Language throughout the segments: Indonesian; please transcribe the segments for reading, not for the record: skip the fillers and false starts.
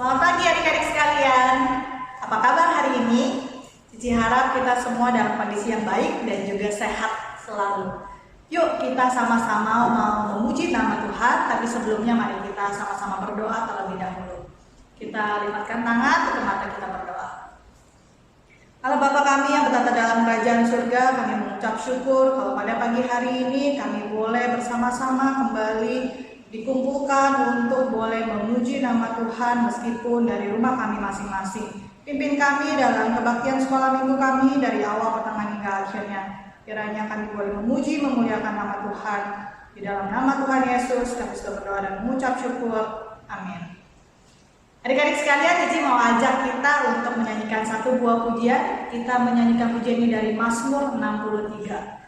Selamat pagi adik-adik sekalian. Apa kabar hari ini? Cici harap kita semua dalam kondisi yang baik dan juga sehat selalu. Yuk kita sama-sama mau memuji nama Tuhan, tapi sebelumnya mari kita sama-sama berdoa terlebih dahulu. Kita lipatkan tangan, tutup mata, kita berdoa. Allah Bapa kami yang bertata dalam kerajaan surga, kami mengucap syukur kalau pada pagi hari ini kami boleh bersama-sama kembali dikumpulkan untuk boleh memuji nama Tuhan meskipun dari rumah kami masing-masing. Pimpin kami dalam kebaktian sekolah minggu kami dari awal, pertengahan hingga akhirnya. Kiranya kami boleh memuji, memuliakan nama Tuhan. Di dalam nama Tuhan Yesus kami sudah berdoa dan mengucap syukur. Amin. Adik-adik sekalian, Cici mau ajak kita untuk menyanyikan satu buah pujian. Kita menyanyikan pujian ini dari Mazmur 63.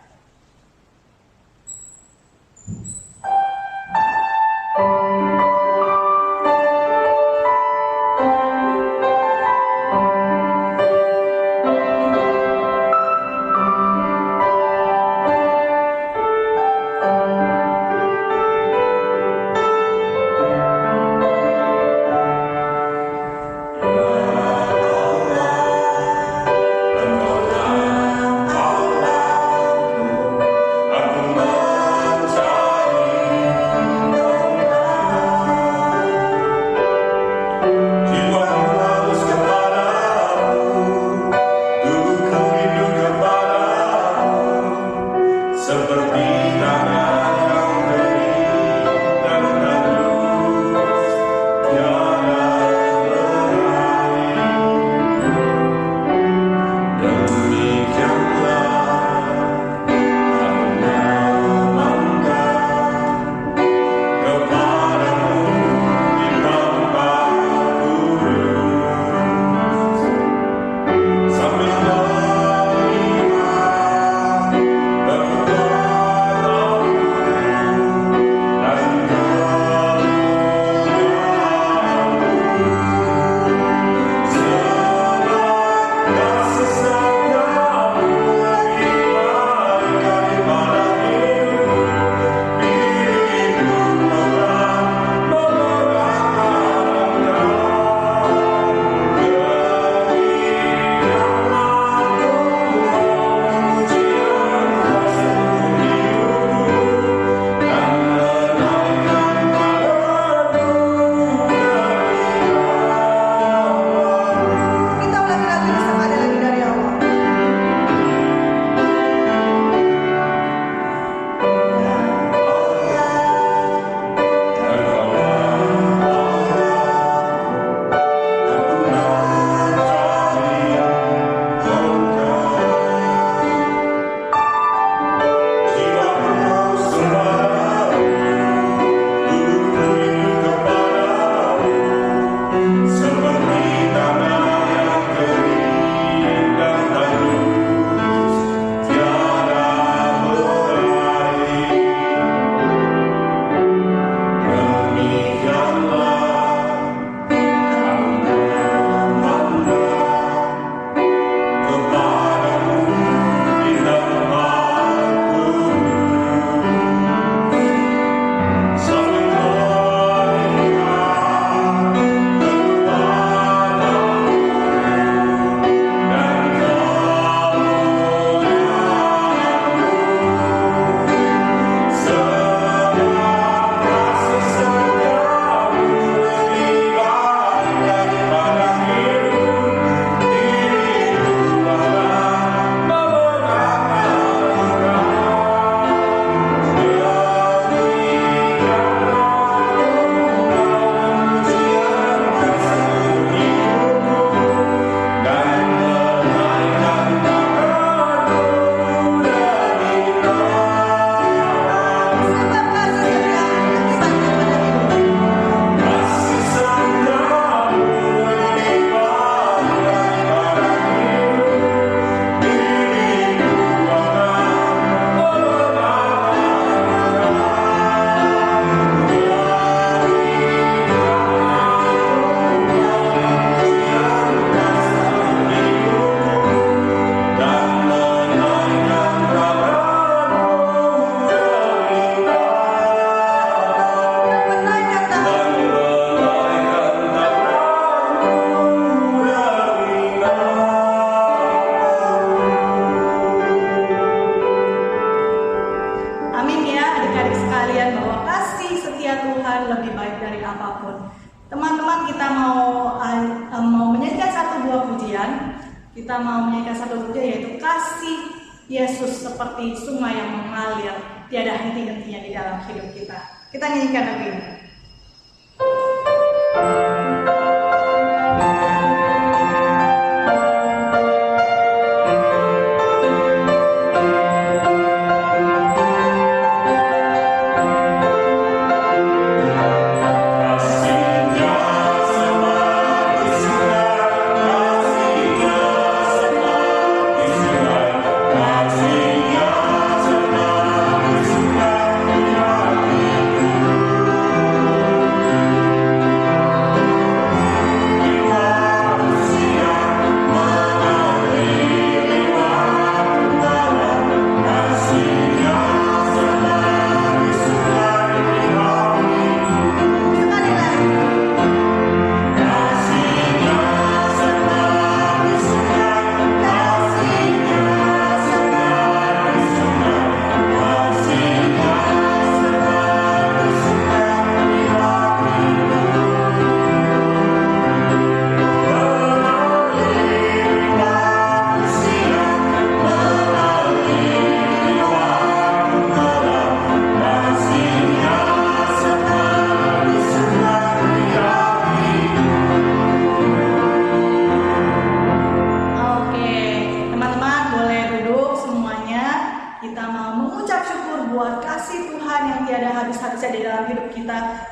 Kita mau menyanyikan satu pujian yaitu kasih Yesus seperti sungai yang mengalir tiada henti-hentinya di dalam hidup kita. Kita nyanyikan lagu ini.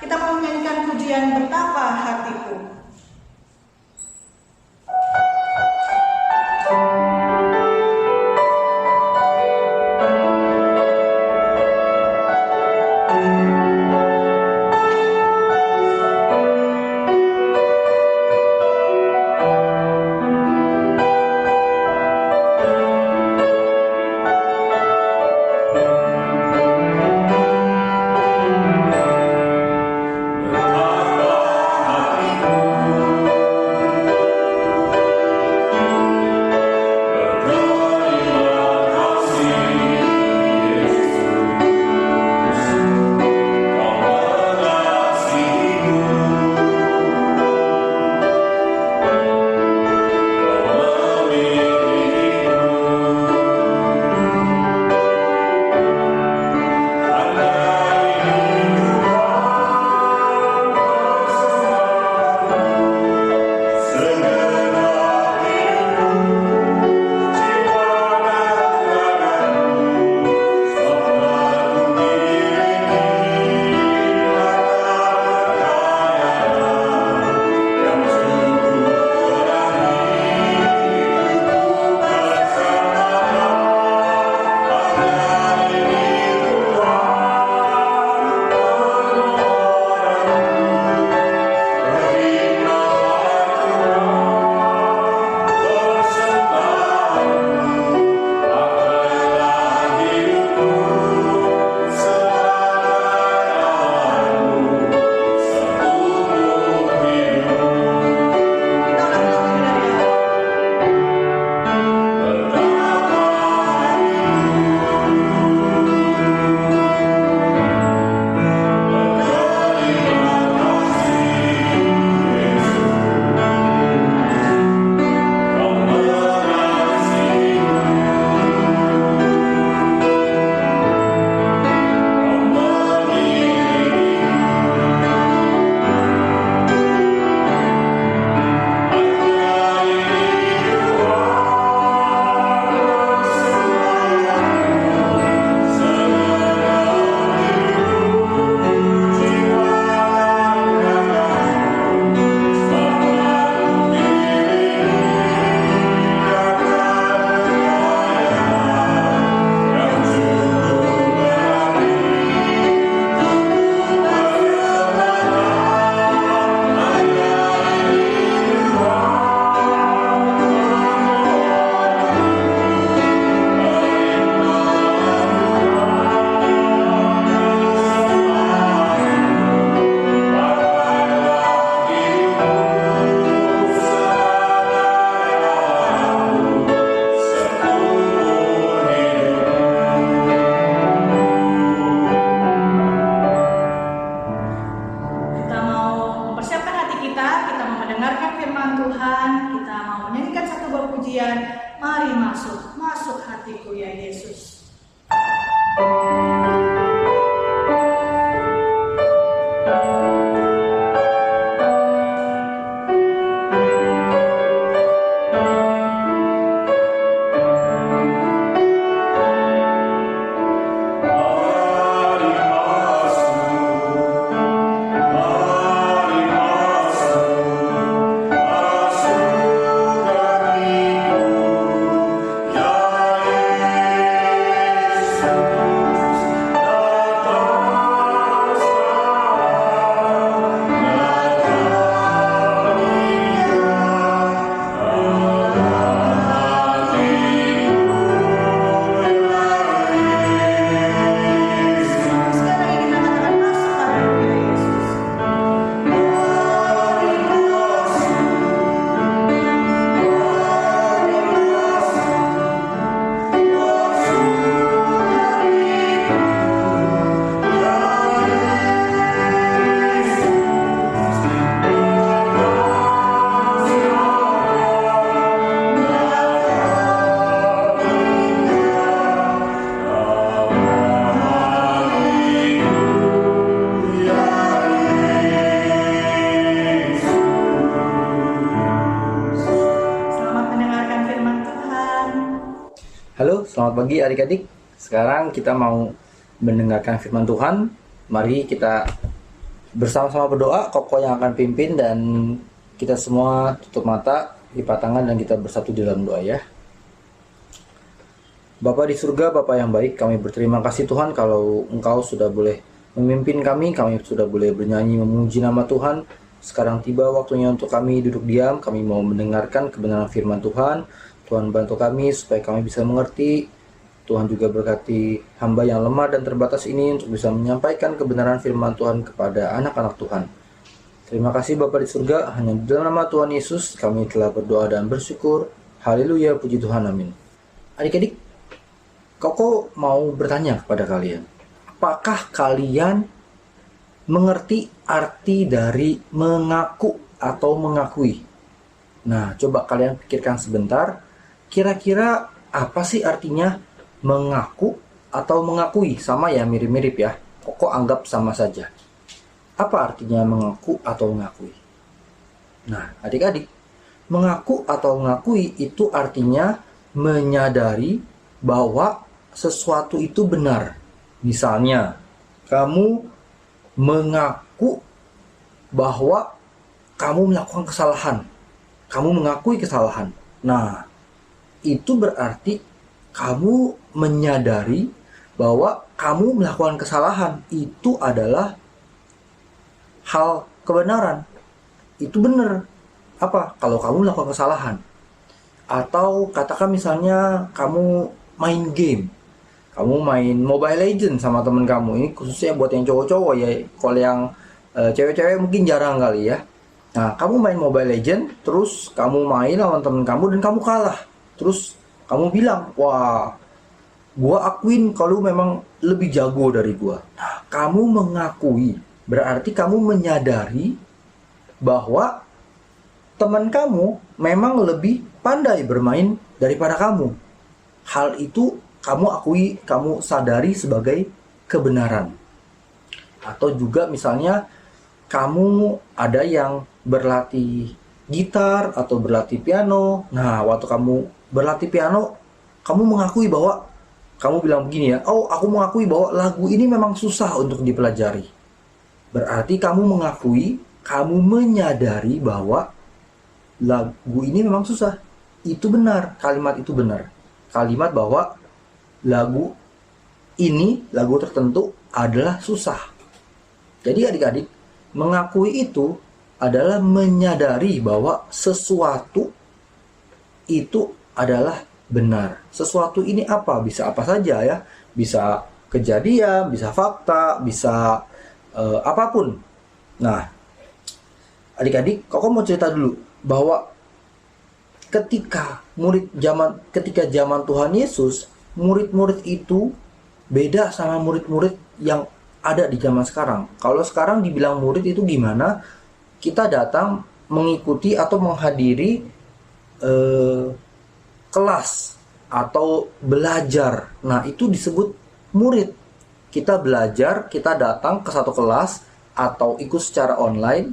Kita mau menyanyikan pujian Betapa Hatiku. pujian. Mari masuk hatiku ya Yesus. Halo, selamat pagi adik-adik. Sekarang kita mau mendengarkan firman Tuhan. Mari kita bersama-sama berdoa. Koko yang akan pimpin dan kita semua tutup mata, lipat tangan dan kita bersatu di dalam doa ya. Bapa di surga, Bapa yang baik, kami berterima kasih Tuhan kalau Engkau sudah boleh memimpin kami sudah boleh bernyanyi memuji nama Tuhan. Sekarang tiba waktunya untuk kami duduk diam, kami mau mendengarkan kebenaran firman Tuhan. Tuhan bantu kami supaya kami bisa mengerti. Tuhan juga berkati hamba yang lemah dan terbatas ini untuk bisa menyampaikan kebenaran firman Tuhan kepada anak-anak Tuhan. Terima kasih Bapa di surga, hanya di dalam nama Tuhan Yesus kami telah berdoa dan bersyukur. Haleluya, puji Tuhan, amin. Adik-adik, Koko mau bertanya kepada kalian. Apakah kalian mengerti arti dari mengaku atau mengakui? Nah, coba kalian pikirkan sebentar. Kira-kira apa sih artinya mengaku atau mengakui? Sama ya, mirip-mirip ya. Koko anggap sama saja. Apa artinya mengaku atau mengakui? Nah, adik-adik, mengaku atau mengakui itu artinya menyadari bahwa sesuatu itu benar. Misalnya, kamu mengaku bahwa kamu melakukan kesalahan. Kamu mengakui kesalahan. Nah, itu berarti kamu menyadari bahwa kamu melakukan kesalahan. Itu adalah hal kebenaran. Itu benar. Apa? Kalau kamu melakukan kesalahan. Atau katakan misalnya kamu main game. Kamu main Mobile Legends sama temen kamu. Ini khususnya buat yang cowok-cowok ya. Kalau yang cewek-cewek mungkin jarang kali ya. Nah, kamu main Mobile Legends, terus kamu main lawan temen kamu dan kamu kalah. Terus kamu bilang, wah, gua akuin kalau memang lebih jago dari gua. Nah, kamu mengakui, berarti kamu menyadari bahwa teman kamu memang lebih pandai bermain daripada kamu. Hal itu kamu akui, kamu sadari sebagai kebenaran. Atau juga misalnya kamu ada yang berlatih gitar atau berlatih piano. Nah, waktu kamu berlatih piano, kamu mengakui bahwa kamu bilang begini ya, oh aku mengakui bahwa lagu ini memang susah untuk dipelajari. Berarti kamu mengakui, kamu menyadari bahwa lagu ini memang susah. Itu benar, kalimat itu benar. Kalimat bahwa lagu ini, lagu tertentu adalah susah. Jadi adik-adik, mengakui itu adalah menyadari bahwa sesuatu itu adalah benar. Sesuatu ini apa? Bisa apa saja ya. Bisa kejadian, bisa fakta, bisa apapun. Nah, adik-adik, Koko mau cerita dulu bahwa ketika zaman Tuhan Yesus, murid-murid itu beda sama murid-murid yang ada di zaman sekarang. Kalau sekarang dibilang murid itu gimana? Kita datang mengikuti atau menghadiri kelas atau belajar. Nah, itu disebut murid. Kita belajar, kita datang ke satu kelas atau ikut secara online,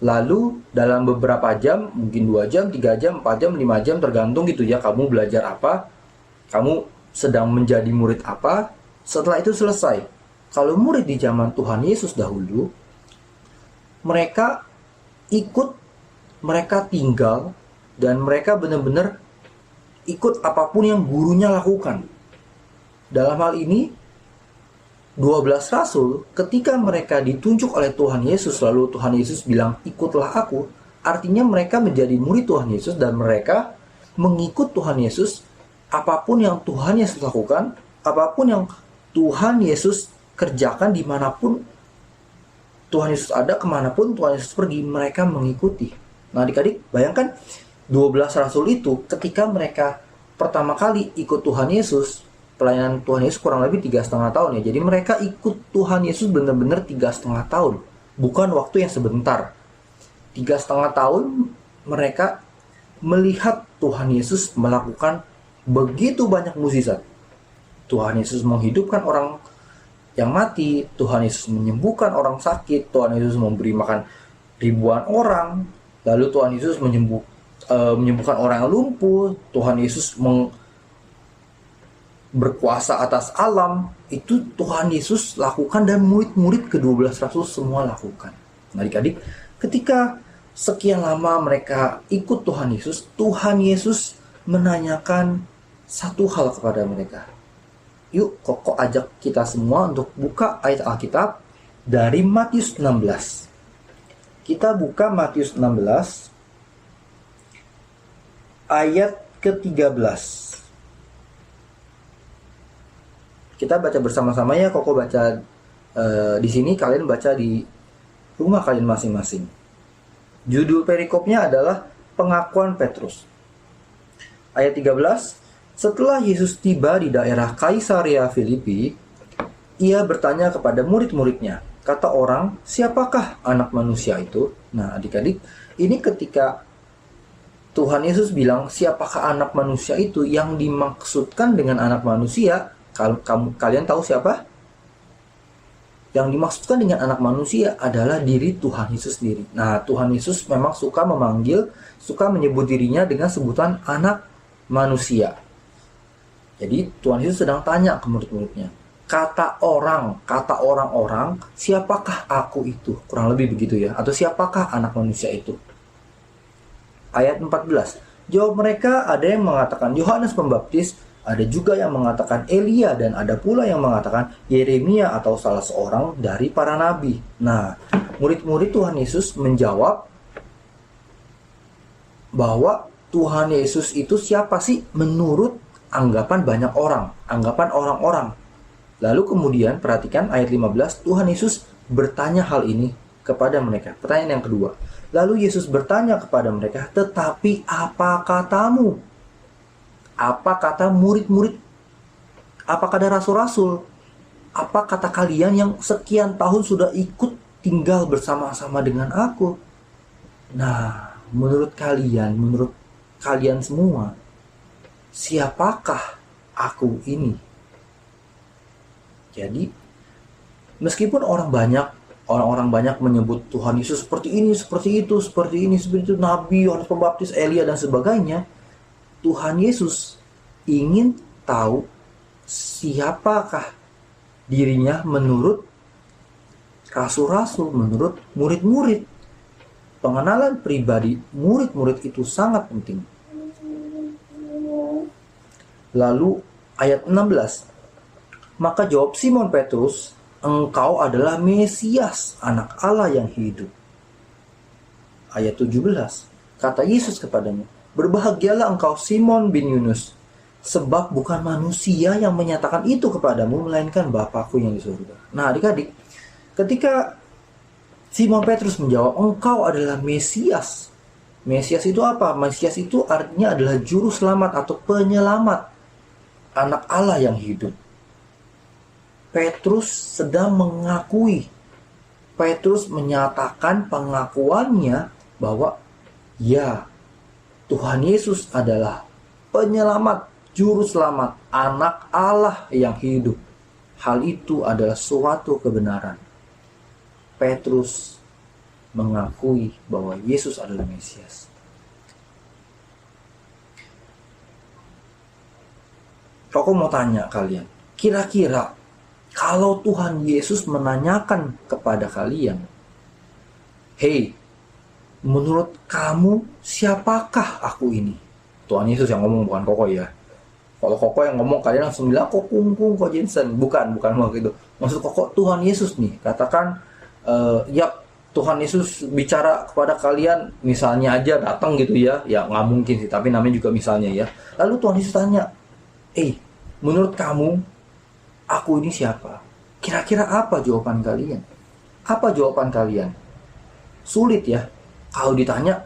lalu dalam beberapa jam, mungkin 2 jam, 3 jam, 4 jam, 5 jam, tergantung gitu ya, kamu belajar apa, kamu sedang menjadi murid apa. Setelah itu selesai. Kalau murid di zaman Tuhan Yesus dahulu, mereka ikut, mereka tinggal, dan mereka benar-benar ikut apapun yang gurunya lakukan. Dalam hal ini, 12 rasul ketika mereka ditunjuk oleh Tuhan Yesus, lalu Tuhan Yesus bilang, ikutlah aku, artinya mereka menjadi murid Tuhan Yesus dan mereka mengikut Tuhan Yesus. Apapun yang Tuhan Yesus lakukan, apapun yang Tuhan Yesus kerjakan, dimanapun Tuhan Yesus ada, kemanapun Tuhan Yesus pergi, mereka mengikuti. Nah, adik-adik, bayangkan 12 rasul itu ketika mereka pertama kali ikut Tuhan Yesus, pelayanan Tuhan Yesus kurang lebih 3,5 tahun ya. Jadi mereka ikut Tuhan Yesus benar-benar 3,5 tahun. Bukan waktu yang sebentar. 3,5 tahun mereka melihat Tuhan Yesus melakukan begitu banyak mukjizat. Tuhan Yesus menghidupkan orang yang mati, Tuhan Yesus menyembuhkan orang sakit, Tuhan Yesus memberi makan ribuan orang, lalu Tuhan Yesus menyembuhkan orang yang lumpuh, Tuhan Yesus berkuasa atas alam. Itu Tuhan Yesus lakukan dan murid-murid ke-12 rasul semua lakukan. Nah, adik-adik, ketika sekian lama mereka ikut Tuhan Yesus menanyakan satu hal kepada mereka. Yuk, Koko ajak kita semua untuk buka ayat Alkitab dari Matius 16. Kita buka Matius 16 ayat ke-13. Kita baca bersama-sama ya, Koko baca di sini, kalian baca di rumah kalian masing-masing. Judul perikopnya adalah pengakuan Petrus. Ayat 13, setelah Yesus tiba di daerah Kaisarea Filipi, ia bertanya kepada murid-muridnya, kata orang, siapakah anak manusia itu? Nah, adik-adik, ini ketika Tuhan Yesus bilang, siapakah anak manusia itu? Yang dimaksudkan dengan anak manusia, kalian tahu siapa? Yang dimaksudkan dengan anak manusia adalah diri Tuhan Yesus sendiri. Nah, Tuhan Yesus memang suka menyebut dirinya dengan sebutan anak manusia. Jadi, Tuhan Yesus sedang tanya ke murid-muridnya, kata orang-orang, siapakah aku itu? Kurang lebih begitu ya. Atau siapakah anak manusia itu? Ayat 14. Jawab mereka, ada yang mengatakan Yohanes Pembaptis, ada juga yang mengatakan Elia, dan ada pula yang mengatakan Yeremia atau salah seorang dari para nabi. Nah, murid-murid Tuhan Yesus menjawab bahwa Tuhan Yesus itu siapa sih menurut anggapan banyak orang, anggapan orang-orang. Lalu kemudian perhatikan ayat 15, Tuhan Yesus bertanya hal ini kepada mereka. Pertanyaan yang kedua. Lalu Yesus bertanya kepada mereka, tetapi apa katamu? Apa kata murid-murid? Apa kata rasul-rasul? Apa kata kalian yang sekian tahun sudah ikut tinggal bersama-sama dengan aku? Nah, menurut kalian semua, siapakah aku ini? Jadi, meskipun orang-orang banyak menyebut Tuhan Yesus seperti ini, seperti itu, Nabi, Yohanes Pembaptis, Elia, dan sebagainya, Tuhan Yesus ingin tahu siapakah dirinya menurut rasul-rasul, menurut murid-murid. Pengenalan pribadi murid-murid itu sangat penting. Lalu ayat 16. Maka jawab Simon Petrus, engkau adalah Mesias, anak Allah yang hidup. Ayat 17. Kata Yesus kepadanya, berbahagialah engkau Simon bin Yunus, sebab bukan manusia yang menyatakan itu kepadamu, melainkan Bapakku yang di surga. Nah, adik-adik, ketika Simon Petrus menjawab, engkau adalah Mesias. Mesias itu apa? Mesias itu artinya adalah juru selamat atau penyelamat, anak Allah yang hidup. Petrus sedang mengakui, Petrus menyatakan pengakuannya bahwa ya, Tuhan Yesus adalah penyelamat, juru selamat, anak Allah yang hidup. Hal itu adalah suatu kebenaran. Petrus mengakui bahwa Yesus adalah Mesias. Aku mau tanya kalian, kira-kira kalau Tuhan Yesus menanyakan kepada kalian, "Hei, menurut kamu siapakah aku ini?" Tuhan Yesus yang ngomong, bukan Koko ya. Kalau Koko yang ngomong, kalian langsung bilang, "Kok kungkung, kok Jensen." Bukan begitu. Maksud Koko Tuhan Yesus nih. Katakan, ya Tuhan Yesus bicara kepada kalian, misalnya aja datang gitu ya. Ya nggak mungkin sih, tapi namanya juga misalnya ya. Lalu Tuhan Yesus tanya, menurut kamu, aku ini siapa? Kira-kira apa jawaban kalian? Apa jawaban kalian? Sulit ya. Kalau ditanya,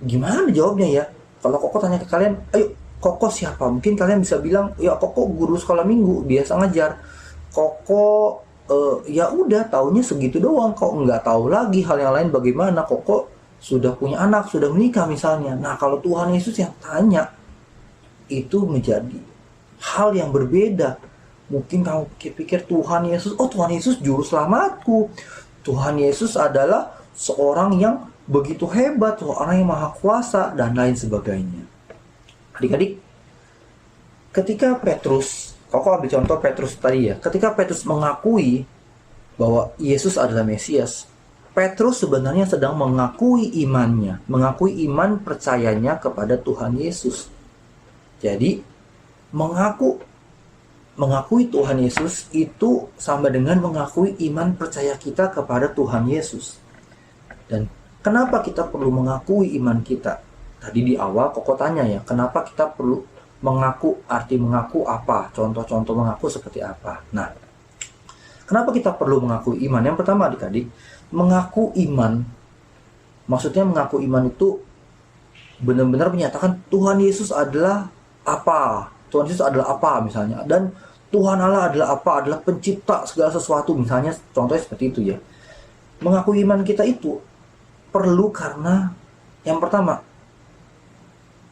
gimana jawabnya ya? Kalau Koko tanya ke kalian, ayo Koko siapa? Mungkin kalian bisa bilang, ya Koko guru sekolah minggu, biasa ngajar. Koko, ya udah taunya segitu doang. Kok nggak tahu lagi hal yang lain bagaimana? Koko sudah punya anak, sudah menikah misalnya. Nah kalau Tuhan Yesus yang tanya, itu menjadi hal yang berbeda. Mungkin kamu pikir Tuhan Yesus, Tuhan Yesus juru selamatku. Tuhan Yesus adalah seorang yang begitu hebat, seorang yang maha kuasa, dan lain sebagainya. Adik-adik, ketika Petrus, Koko ambil contoh Petrus tadi ya, ketika Petrus mengakui bahwa Yesus adalah Mesias, Petrus sebenarnya sedang mengakui imannya, mengakui iman percayanya kepada Tuhan Yesus. Jadi mengakui Tuhan Yesus itu sama dengan mengakui iman percaya kita kepada Tuhan Yesus. Dan kenapa kita perlu mengakui iman kita? Tadi di awal Koko tanya ya, kenapa kita perlu mengaku? Arti mengaku apa? Contoh-contoh mengaku seperti apa? Nah, kenapa kita perlu mengakui iman? Yang pertama adik-adik, mengaku iman, maksudnya mengaku iman itu benar-benar menyatakan Tuhan Yesus adalah apa? Tuhan Yesus adalah apa misalnya? Dan Tuhan Allah adalah apa? Adalah pencipta segala sesuatu misalnya, contohnya seperti itu ya. Mengakui iman kita itu perlu karena yang pertama,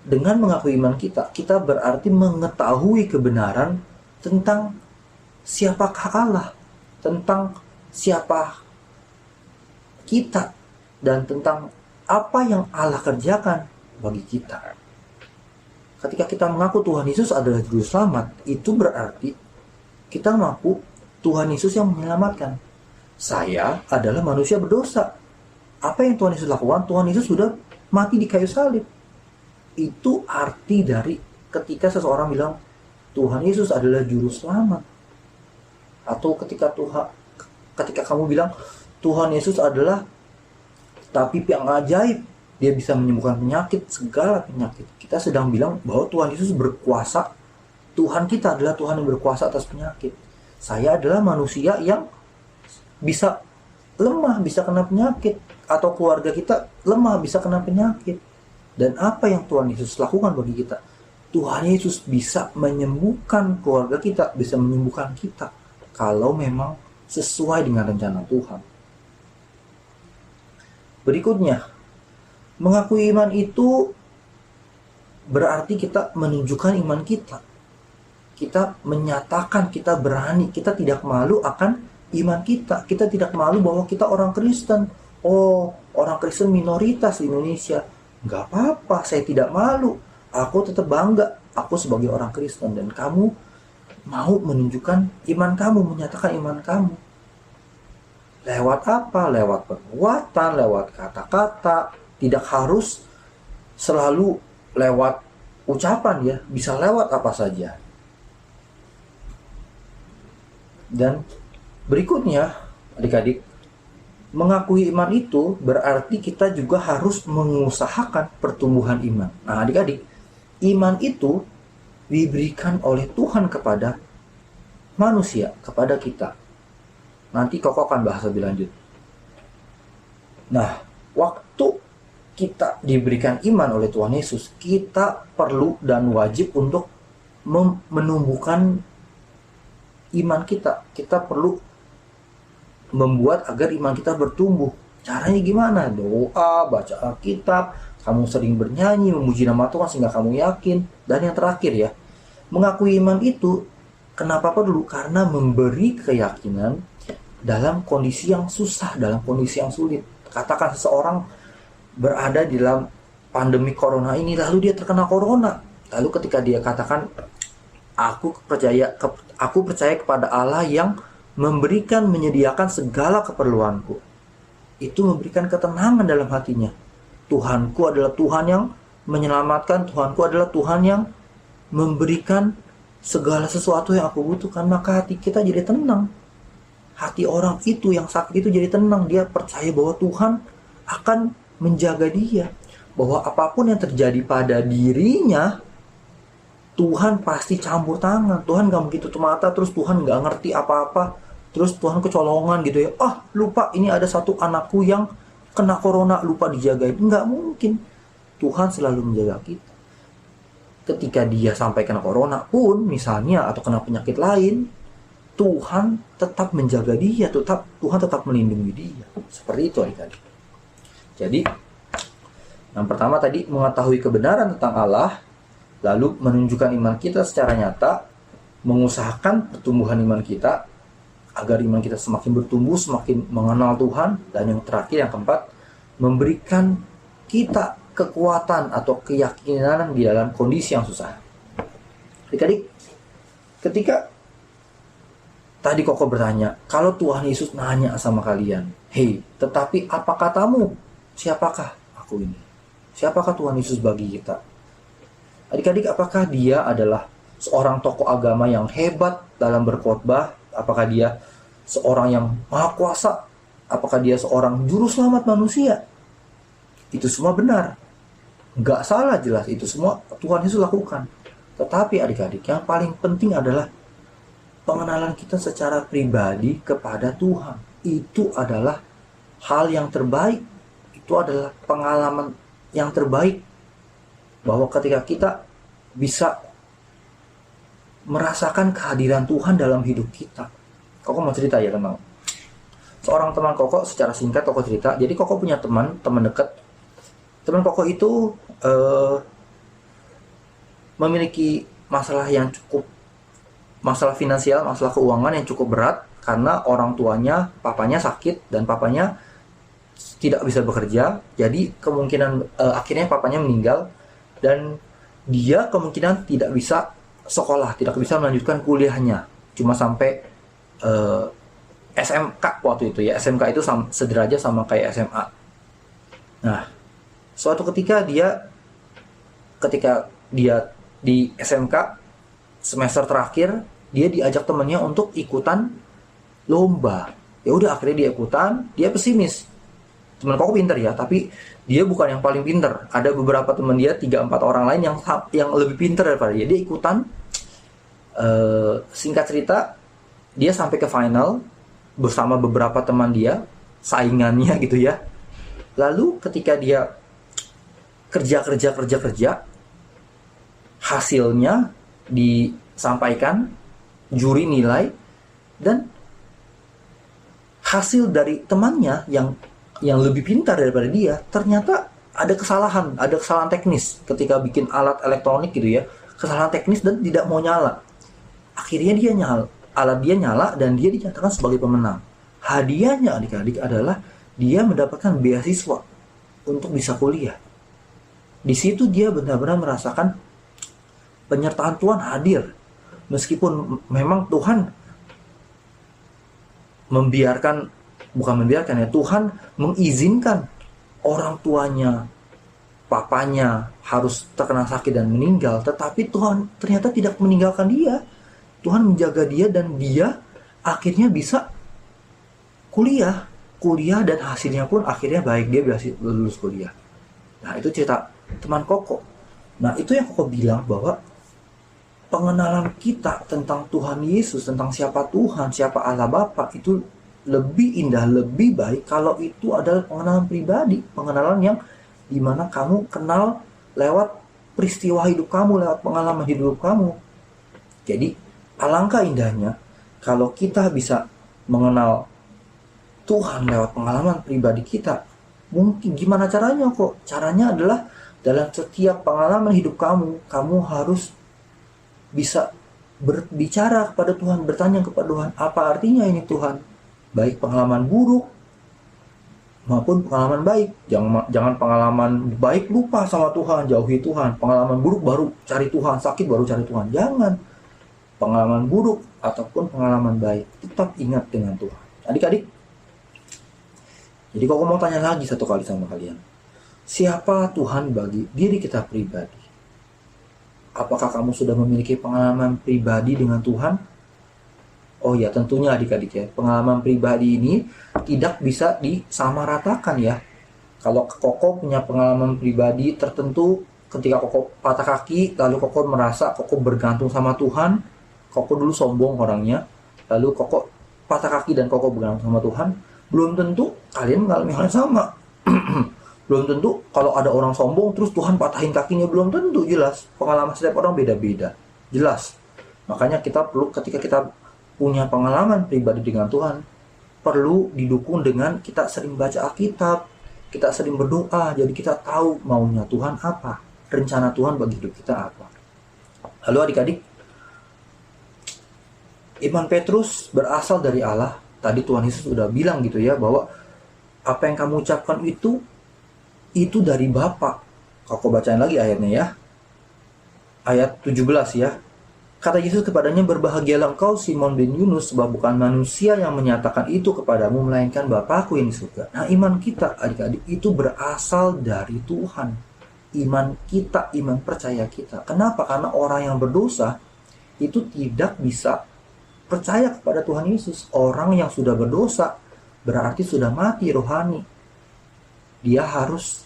dengan mengakui iman kita, kita berarti mengetahui kebenaran tentang siapakah Allah, tentang siapa kita, dan tentang apa yang Allah kerjakan bagi kita. Ketika kita mengaku Tuhan Yesus adalah juru selamat, itu berarti kita mengaku Tuhan Yesus yang menyelamatkan. Saya adalah manusia berdosa. Apa yang Tuhan Yesus lakukan? Tuhan Yesus sudah mati di kayu salib. Itu arti dari ketika seseorang bilang Tuhan Yesus adalah juru selamat. Atau ketika kamu bilang Tuhan Yesus adalah tabib yang ajaib, dia bisa menyembuhkan penyakit, segala penyakit. Kita sedang bilang bahwa Tuhan Yesus berkuasa. Tuhan kita adalah Tuhan yang berkuasa atas penyakit. Saya adalah manusia yang bisa lemah, bisa kena penyakit. Atau keluarga kita lemah, bisa kena penyakit. Dan apa yang Tuhan Yesus lakukan bagi kita? Tuhan Yesus bisa menyembuhkan keluarga kita, bisa menyembuhkan kita. Kalau memang sesuai dengan rencana Tuhan. Berikutnya, mengakui iman itu berarti kita menunjukkan iman kita. Kita menyatakan kita berani, kita tidak malu akan iman kita. Kita tidak malu bahwa kita orang Kristen. Orang Kristen minoritas di Indonesia. Gak apa-apa, saya tidak malu. Aku tetap bangga, aku sebagai orang Kristen. Dan kamu mau menunjukkan iman kamu, menyatakan iman kamu. Lewat apa? Lewat perbuatan, lewat kata-kata. Tidak harus selalu lewat ucapan ya, bisa lewat apa saja. Dan berikutnya, adik-adik, mengakui iman itu berarti kita juga harus mengusahakan pertumbuhan iman. Nah, adik-adik, iman itu diberikan oleh Tuhan kepada manusia, kepada kita. Nanti Koko akan bahas lebih lanjut. Nah, waktu kita diberikan iman oleh Tuhan Yesus, kita perlu dan wajib untuk menumbuhkan iman kita. Kita perlu membuat agar iman kita bertumbuh. Caranya gimana? Doa, baca Alkitab, kamu sering bernyanyi, memuji nama Tuhan sehingga kamu yakin. Dan yang terakhir ya, mengakui iman itu kenapa perlu? Karena memberi keyakinan dalam kondisi yang susah, dalam kondisi yang sulit. Katakan seseorang berada di dalam pandemi corona ini, lalu dia terkena corona. Lalu ketika dia katakan, aku percaya kepada Allah yang menyediakan segala keperluanku. Itu memberikan ketenangan dalam hatinya. Tuhanku adalah Tuhan yang menyelamatkan, Tuhanku adalah Tuhan yang memberikan segala sesuatu yang aku butuhkan. Maka hati kita jadi tenang. Hati orang itu yang sakit itu jadi tenang. Dia percaya bahwa Tuhan akan menjaga dia. Bahwa apapun yang terjadi pada dirinya, Tuhan pasti campur tangan. Tuhan gak begitu tutup mata, terus Tuhan gak ngerti apa-apa, terus Tuhan kecolongan gitu ya. Lupa ini ada satu anakku yang kena corona, lupa dijagain. Nggak mungkin. Tuhan selalu menjaga kita. Ketika dia sampai kena corona pun misalnya, atau kena penyakit lain, Tuhan tetap menjaga dia, Tuhan tetap melindungi dia. Seperti itu adik-adik. Jadi yang pertama tadi, mengetahui kebenaran tentang Allah, lalu menunjukkan iman kita secara nyata, mengusahakan pertumbuhan iman kita agar iman kita semakin bertumbuh, semakin mengenal Tuhan. Dan yang terakhir, yang keempat, memberikan kita kekuatan atau keyakinan di dalam kondisi yang susah. Adik-adik, ketika tadi Koko bertanya, kalau Tuhan Yesus nanya sama kalian, hei, tetapi apa katamu? Siapakah aku ini? Siapakah Tuhan Yesus bagi kita? Adik-adik, apakah dia adalah seorang tokoh agama yang hebat dalam berkhotbah? Apakah dia seorang yang maha kuasa? Apakah dia seorang juru selamat manusia? Itu semua benar. Nggak salah, jelas. Itu semua Tuhan Yesus lakukan. Tetapi adik-adik, yang paling penting adalah pengenalan kita secara pribadi kepada Tuhan. Itu adalah hal yang terbaik. Itu adalah pengalaman yang terbaik. Bahwa ketika kita bisa merasakan kehadiran Tuhan dalam hidup kita. Koko mau cerita ya tentang seorang teman Koko. Secara singkat Koko cerita. Jadi Koko punya teman dekat. Teman Koko itu memiliki masalah finansial, masalah keuangan yang cukup berat. Karena orang tuanya, papanya sakit dan papanya tidak bisa bekerja. Jadi kemungkinan akhirnya papanya meninggal. Dan dia kemungkinan tidak bisa sekolah, tidak bisa melanjutkan kuliahnya, cuma sampai SMK waktu itu ya. SMK itu sederajat sama kayak SMA. Nah, suatu ketika dia di SMK semester terakhir, dia diajak temannya untuk ikutan lomba. Ya udah, akhirnya dia ikutan. Dia pesimis. Teman Koko pinter ya, tapi dia bukan yang paling pinter. Ada beberapa teman dia, 3-4 orang lain yang lebih pinter daripada dia. Dia ikutan. Singkat cerita, dia sampai ke final bersama beberapa teman dia, saingannya gitu ya. Lalu ketika dia kerja, hasilnya disampaikan, juri nilai, dan hasil dari temannya yang lebih pintar daripada dia, ternyata ada kesalahan teknis ketika bikin alat elektronik gitu ya. Kesalahan teknis dan tidak mau nyala. Akhirnya alat dia nyala dan dia dinyatakan sebagai pemenang. Hadiahnya adik-adik adalah dia mendapatkan beasiswa untuk bisa kuliah. Di situ dia benar-benar merasakan penyertaan Tuhan hadir. Meskipun memang Tuhan Tuhan mengizinkan orang tuanya, papanya harus terkena sakit dan meninggal, tetapi Tuhan ternyata tidak meninggalkan dia. Tuhan menjaga dia dan dia akhirnya bisa kuliah dan hasilnya pun akhirnya baik, dia berhasil lulus kuliah. Nah, itu cerita teman Koko. Nah, itu yang Koko bilang bahwa pengenalan kita tentang Tuhan Yesus, tentang siapa Tuhan, siapa Allah Bapa, itu lebih indah, lebih baik kalau itu adalah pengenalan pribadi, pengenalan yang dimana kamu kenal lewat peristiwa hidup kamu, lewat pengalaman hidup kamu. Jadi alangkah indahnya kalau kita bisa mengenal Tuhan lewat pengalaman pribadi kita, Mungkin gimana caranya kok? Caranya adalah dalam setiap pengalaman hidup kamu, kamu harus bisa berbicara kepada Tuhan, bertanya kepada Tuhan, apa artinya ini Tuhan? Baik pengalaman buruk maupun pengalaman baik. Jangan pengalaman baik lupa sama Tuhan, jauhi Tuhan. Pengalaman buruk baru cari Tuhan, sakit baru cari Tuhan. Jangan. Pengalaman buruk ataupun pengalaman baik, tetap ingat dengan Tuhan. Adik-adik, jadi kalau mau tanya lagi satu kali sama kalian, siapa Tuhan bagi diri kita pribadi? Apakah kamu sudah memiliki pengalaman pribadi dengan Tuhan? Oh ya, tentunya adik-adik ya, pengalaman pribadi ini tidak bisa disamaratakan ya. Kalau Koko punya pengalaman pribadi tertentu, ketika Koko patah kaki, lalu Koko merasa Koko bergantung sama Tuhan, Koko dulu sombong orangnya, lalu Koko patah kaki dan Koko bergantung sama Tuhan, belum tentu kalian mengalami hal yang sama. Belum tentu kalau ada orang sombong terus Tuhan patahin kakinya, belum tentu. Jelas pengalaman setiap orang beda-beda, jelas. Makanya kita perlu, ketika kita punya pengalaman pribadi dengan Tuhan, perlu didukung dengan kita sering baca Alkitab, kita sering berdoa, jadi kita tahu maunya Tuhan apa, rencana Tuhan bagi hidup kita apa. Lalu adik-adik, iman Petrus berasal dari Allah. Tadi Tuhan Yesus sudah bilang gitu ya, bahwa apa yang kamu ucapkan itu dari Bapa. Aku bacain lagi ayatnya ya. Ayat 17 ya. Kata Yesus kepadanya, berbahagialah engkau Simon bin Yunus, sebab bukan manusia yang menyatakan itu kepadamu, melainkan Bapakku yang di surga. Nah, iman kita adik-adik itu berasal dari Tuhan. Iman kita, iman percaya kita. Kenapa? Karena orang yang berdosa itu tidak bisa percaya kepada Tuhan Yesus. Orang yang sudah berdosa berarti sudah mati rohani. Dia harus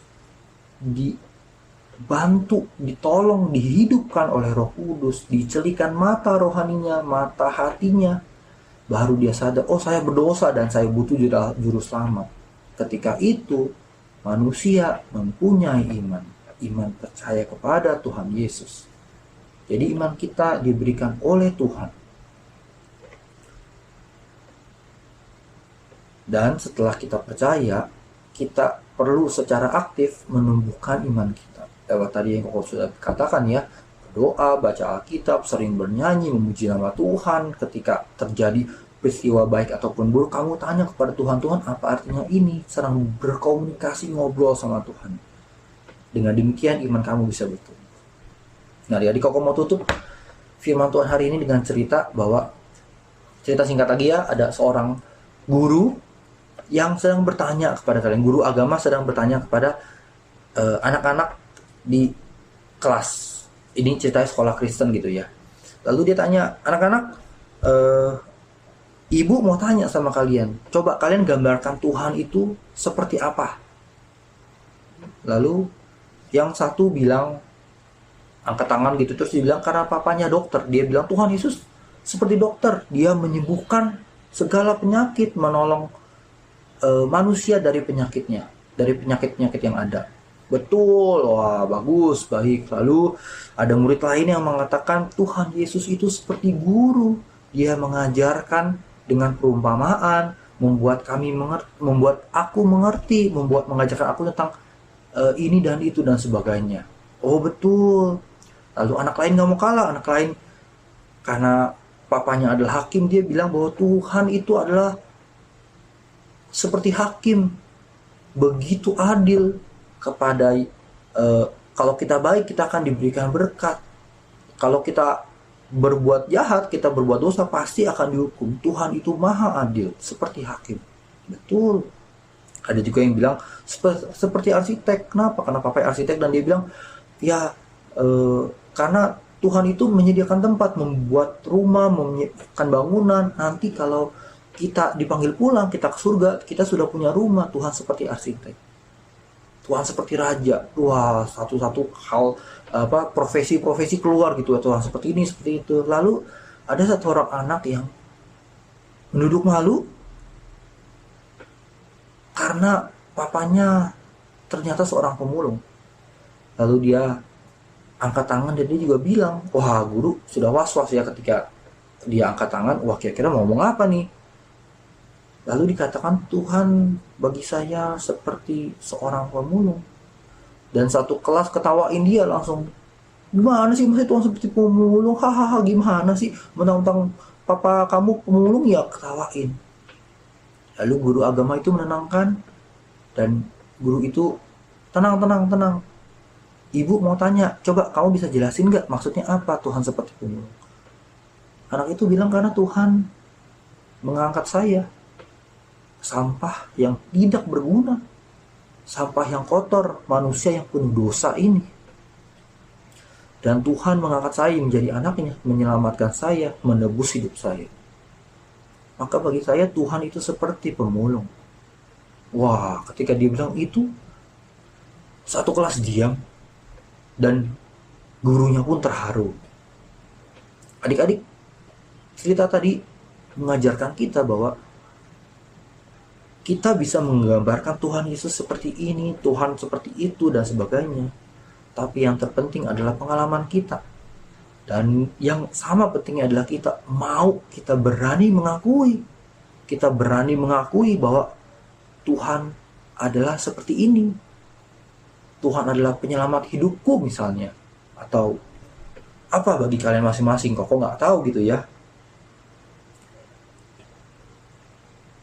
dibantu, ditolong, dihidupkan oleh Roh Kudus, dicelikan mata rohaninya, mata hatinya, baru dia sadar, oh saya berdosa dan saya butuh juru selamat. Ketika itu manusia mempunyai iman percaya kepada Tuhan Yesus. Jadi iman kita diberikan oleh Tuhan. Dan setelah kita percaya, kita perlu secara aktif menumbuhkan iman kita. Lewat tadi yang Koko sudah katakan ya, berdoa, baca Alkitab, sering bernyanyi, memuji nama Tuhan. Ketika terjadi peristiwa baik ataupun buruk, kamu tanya kepada Tuhan, Tuhan apa artinya ini? Sedang berkomunikasi, ngobrol sama Tuhan. Dengan demikian iman kamu bisa bertumbuh. Nah, jadi Koko mau tutup firman Tuhan hari ini dengan cerita bahwa, cerita singkat lagi ya, ada seorang guru yang sedang bertanya kepada kalian, guru agama sedang bertanya kepada anak-anak di kelas. Ini ceritanya sekolah Kristen gitu ya. Lalu dia tanya, anak-anak, ibu mau tanya sama kalian, coba kalian gambarkan Tuhan itu seperti apa? Lalu yang satu bilang, angkat tangan gitu, terus dia bilang karena papanya dokter. Dia bilang Tuhan Yesus seperti dokter, dia menyembuhkan segala penyakit, menolong manusia dari penyakitnya, dari penyakit-penyakit yang ada. Betul, wah bagus, baik. Lalu ada murid lain yang mengatakan Tuhan Yesus itu seperti guru. Dia mengajarkan dengan perumpamaan, membuat aku mengerti, mengajarkan aku tentang ini dan itu dan sebagainya. Oh betul. Lalu anak lain gak mau kalah, anak lain karena papanya adalah hakim, dia bilang bahwa Tuhan itu adalah seperti hakim, begitu adil kepada kalau kita baik kita akan diberikan berkat, kalau kita berbuat jahat, kita berbuat dosa pasti akan dihukum. Tuhan itu maha adil seperti hakim. Betul. Ada juga yang bilang seperti arsitek. Kenapa? Karena papa arsitek dan dia bilang ya karena Tuhan itu menyediakan tempat, membuat rumah, menyediakan bangunan. Nanti kalau kita dipanggil pulang, kita ke surga, kita sudah punya rumah. Tuhan seperti arsitek, Tuhan seperti raja. Wah, satu-satu hal profesi-profesi keluar gitu. Tuhan seperti ini, seperti itu. Lalu ada satu orang anak yang menduduk malu karena papanya ternyata seorang pemulung. Lalu dia angkat tangan dan dia juga bilang, wah guru sudah was-was ya ketika dia angkat tangan. Wah kira-kira mau ngomong apa nih? Lalu dikatakan Tuhan bagi saya seperti seorang pemulung. Dan satu kelas ketawain dia langsung. Gimana sih maksudnya Tuhan seperti pemulung? Hahaha, gimana sih? Mentang-mentang papa kamu pemulung, ya ketawain. Lalu guru agama itu menenangkan. Dan guru itu, tenang, tenang, tenang. Ibu mau tanya, coba kamu bisa jelasin gak maksudnya apa Tuhan seperti pemulung? Anak itu bilang karena Tuhan mengangkat saya. Sampah yang tidak berguna, sampah yang kotor, manusia yang penuh dosa ini. Dan Tuhan mengangkat saya menjadi anaknya, menyelamatkan saya, menebus hidup saya. Maka bagi saya Tuhan itu seperti pemulung. Wah, ketika dia bilang itu, satu kelas diam, dan gurunya pun terharu. Adik-adik, cerita tadi mengajarkan kita bahwa kita bisa menggambarkan Tuhan Yesus seperti ini, Tuhan seperti itu, dan sebagainya. Tapi yang terpenting adalah pengalaman kita. Dan yang sama pentingnya adalah kita berani mengakui. Kita berani mengakui bahwa Tuhan adalah seperti ini. Tuhan adalah penyelamat hidupku misalnya. Atau apa bagi kalian masing-masing, kok nggak tahu gitu ya.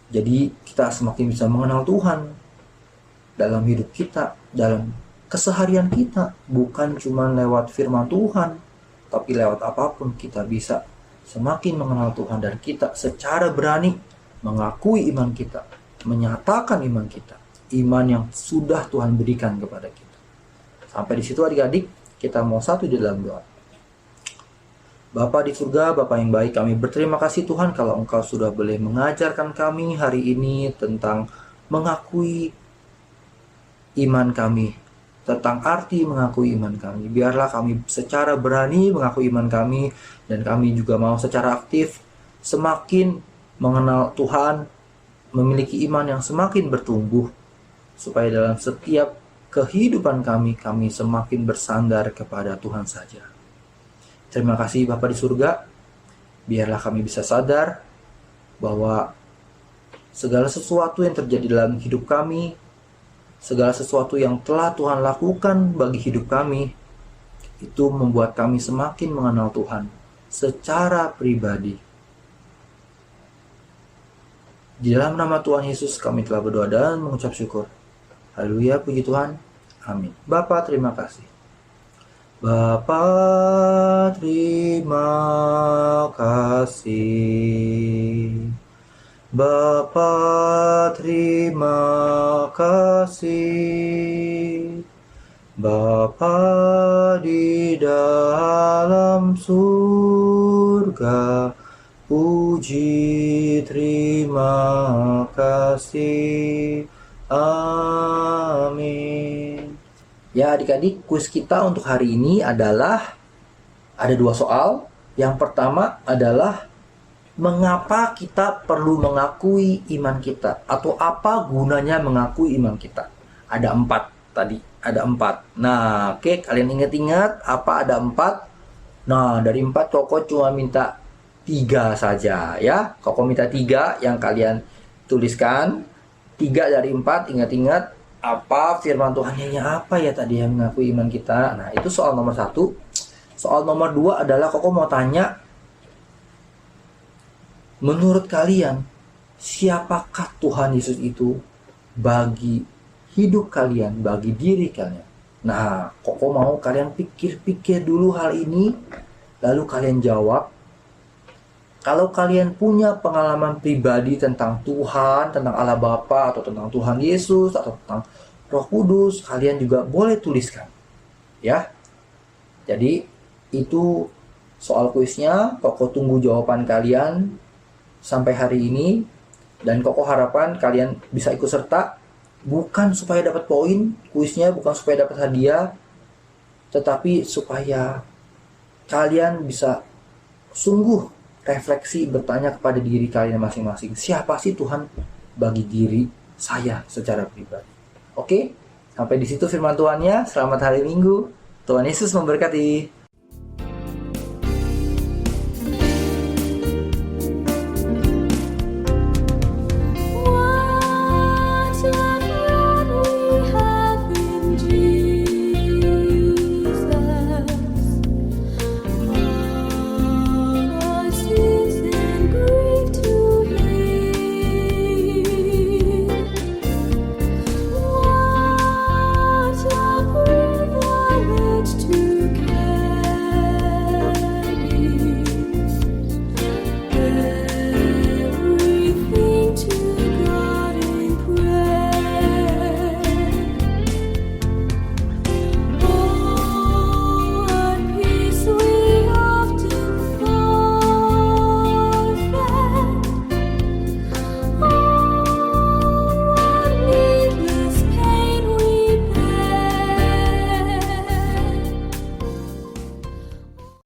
Jadi kita semakin bisa mengenal Tuhan dalam hidup kita, dalam keseharian kita. Bukan cuma lewat firman Tuhan, tapi lewat apapun kita bisa semakin mengenal Tuhan. Dan kita secara berani mengakui iman kita, menyatakan iman kita, iman yang sudah Tuhan berikan kepada kita. Sampai di situ adik-adik, kita mau satu di dalam doa. Bapa di surga, Bapa yang baik, kami berterima kasih Tuhan kalau Engkau sudah boleh mengajarkan kami hari ini tentang mengakui iman kami, tentang arti mengakui iman kami. Biarlah kami secara berani mengakui iman kami, dan kami juga mau secara aktif semakin mengenal Tuhan, memiliki iman yang semakin bertumbuh, supaya dalam setiap kehidupan kami semakin bersandar kepada Tuhan saja. Terima kasih Bapa di surga, biarlah kami bisa sadar bahwa segala sesuatu yang terjadi dalam hidup kami, segala sesuatu yang telah Tuhan lakukan bagi hidup kami, itu membuat kami semakin mengenal Tuhan secara pribadi. Di dalam nama Tuhan Yesus kami telah berdoa dan mengucap syukur. Haleluya, puji Tuhan. Amin. Bapa, terima kasih. Bapa, terima kasih. Bapa, terima kasih. Bapa di dalam surga, puji terima kasih. Amin. Ya adik-adik, kuis kita untuk hari ini adalah ada 2 soal. Yang pertama adalah mengapa kita perlu mengakui iman kita, atau apa gunanya mengakui iman kita. Ada 4 tadi, ada 4. Nah, oke, kalian ingat-ingat apa ada 4? Nah, dari 4 Koko cuma minta 3 saja ya. Koko minta 3 yang kalian tuliskan. 3 dari 4, ingat-ingat apa firman Tuhan-nya apa ya tadi yang mengakui iman kita. Nah, itu soal nomor 1. Soal nomor 2 adalah Koko mau tanya, menurut kalian siapakah Tuhan Yesus itu bagi hidup kalian, bagi diri kalian? Nah, Koko mau kalian pikir-pikir dulu hal ini, lalu kalian jawab. Kalau kalian punya pengalaman pribadi tentang Tuhan, tentang Allah Bapa, atau tentang Tuhan Yesus, atau tentang Roh Kudus, kalian juga boleh tuliskan. Ya. Jadi, itu soal kuisnya. Koko tunggu jawaban kalian sampai hari ini. Dan Koko harapan kalian bisa ikut serta. Bukan supaya dapat poin kuisnya, bukan supaya dapat hadiah, tetapi supaya kalian bisa sungguh refleksi, bertanya kepada diri kalian masing-masing, siapa sih Tuhan bagi diri saya secara pribadi. Oke, sampai di situ firman Tuhannya. Selamat hari Minggu. Tuhan Yesus memberkati.